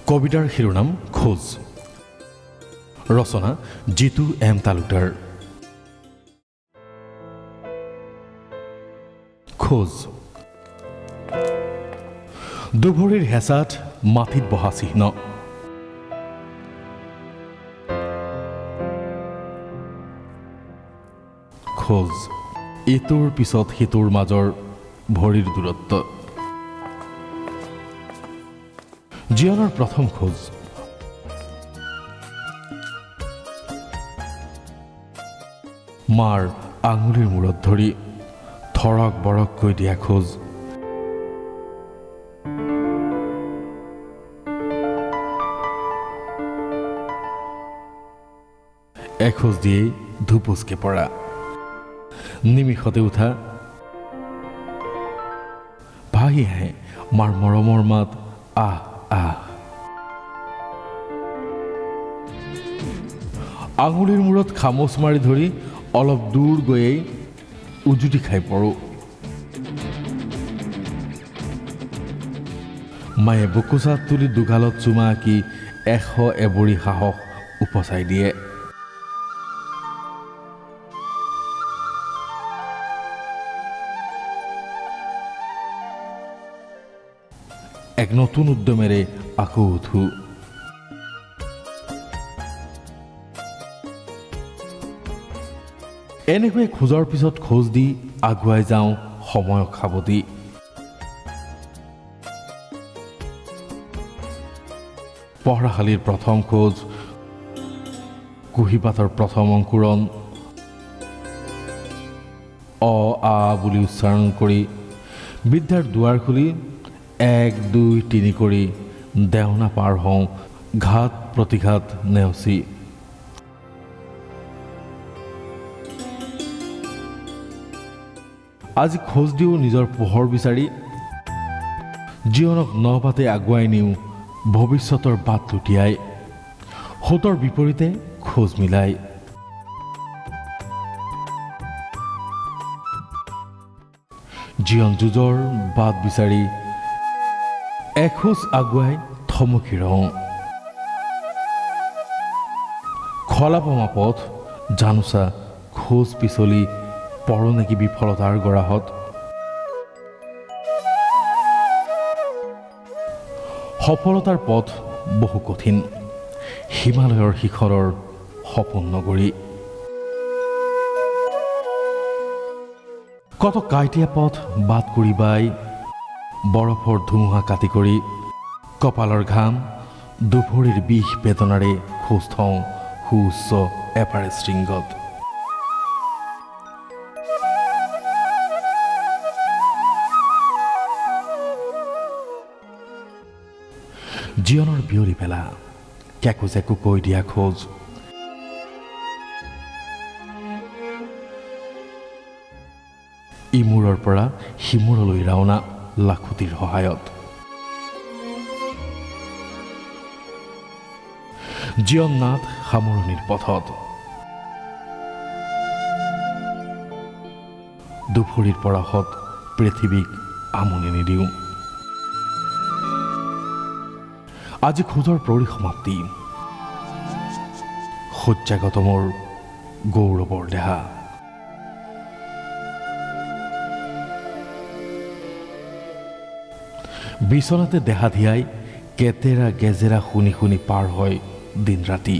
কবিতাৰ শিৰোনাম খোজ। ৰচনা জিতু এম তালুকদাৰ। খোজ। দুভৰিৰ হেঁচাত মাটিত বহা চিহ্ন, খোজ। ইটোৰ পিছত সিটোৰ মাজৰ ভৰিৰ দূৰত্ব। জীৱনৰ প্ৰথম খোজ। মাৰ আঙুলিৰ মূৰত ধৰি থৰক-বৰককৈ দিয়া খোজ। এখোজ দিয়েই ধুপুচকে পৰা, নিমিষতে উঠা। ভাহি আহে মাৰ মৰমৰ মাত, আহ আহ। আঙুলিৰ মূৰত খামোচ মাৰি ধৰি অলপ দূৰ গৈয়েই উজুটি খাই পৰোঁ। মায়ে বুকুচাত তুলি দুগালত চুমা আঁকি 100 এবৰি সাহস উপচাই দিয়ে। এক নতুন উদ্যমেৰে আকৌ উঠো। এনেকৈ খোজৰ পিছত খোজ দি আগুৱাই যাওঁ সময়ক সাৱটি। পঢ়াশালীৰ প্ৰথম খোজ, কুঁহিপাতৰ প্ৰথম অংকুৰণ, অ আ বুলি উচ্চাৰণ কৰি বিদ্যাৰ দুৱাৰ খুলি 1 2 3 কৰি দেওনা পাৰ হওঁ ঘাট প্ৰতিঘাত নেওচি। আজি খোজ দিওঁ নিজৰ পোহৰ বিচাৰি, জীৱনক নবাতে আগুৱাই নিওঁ ভৱিষ্যতৰ বাট লুটিয়াই, সোঁতৰ বিপৰীতে খোজ মিলাই। জীৱন যুঁজৰ বাট বিচাৰি এখোজ আগুৱাই থমকি ৰওঁ। খলাপমা পথ জানোচা খোজ পিছলি পৰ নেকি বিফলতাৰ গৰাহত। সফলতাৰ পথ বহু কঠিন, হিমালয়ৰ শিখৰৰ সপোন নগৰী। কত কাইটীয়া পথ বাট কৰি বাই, বৰফৰ ধুমুহা কাটি কৰি, কপালৰ ঘাম দুভৰিৰ বিষ বেদনাৰে খোজ থওঁ সুউচ্চ এভাৰেষ্ট শৃংগত। জীৱনৰ বিয়লি পেলা কেকো জেকো কৈ দিয়া খোজ। ইমূৰৰ পৰা সিমূৰলৈ ৰাওনা লাখুটিৰ সহায়ত। জীৱন নাথ সামৰণিৰ পথত। দুভৰিৰ পৰশত পৃথিৱীক আমনি নিদিওঁ। আজি খোজৰ পৰিসমাপ্তি, শয্যাগত মোৰ গৌৰৱৰ দেহা। বিচনাতে দেহা ধিয়াই কেতেৰা গেজেৰা শুনি শুনি পাৰ হয় দিন ৰাতি।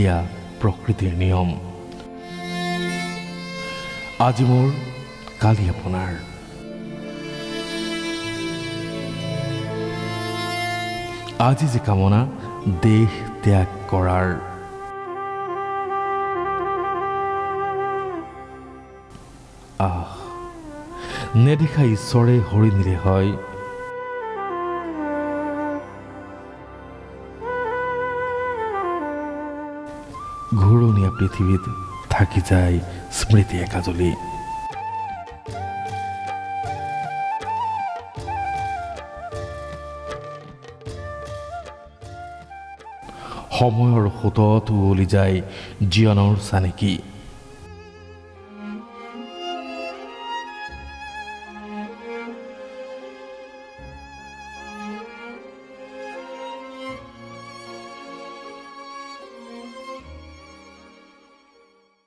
এয়া প্ৰকৃতিৰ নিয়ম। আজি মোৰ, কালি আপোনাৰ। আজি যে কামনা দেশ ত্যাগ কৰাৰ। আহ, নেদেখা ঈশ্বৰে হৰি নিলে হয়। ঘূৰণীয়া পৃথিৱীত থাকি যায় স্মৃতি একাজলি। সময়ৰ সোঁতত উৱলি যায় জীৱনৰ চানেকি।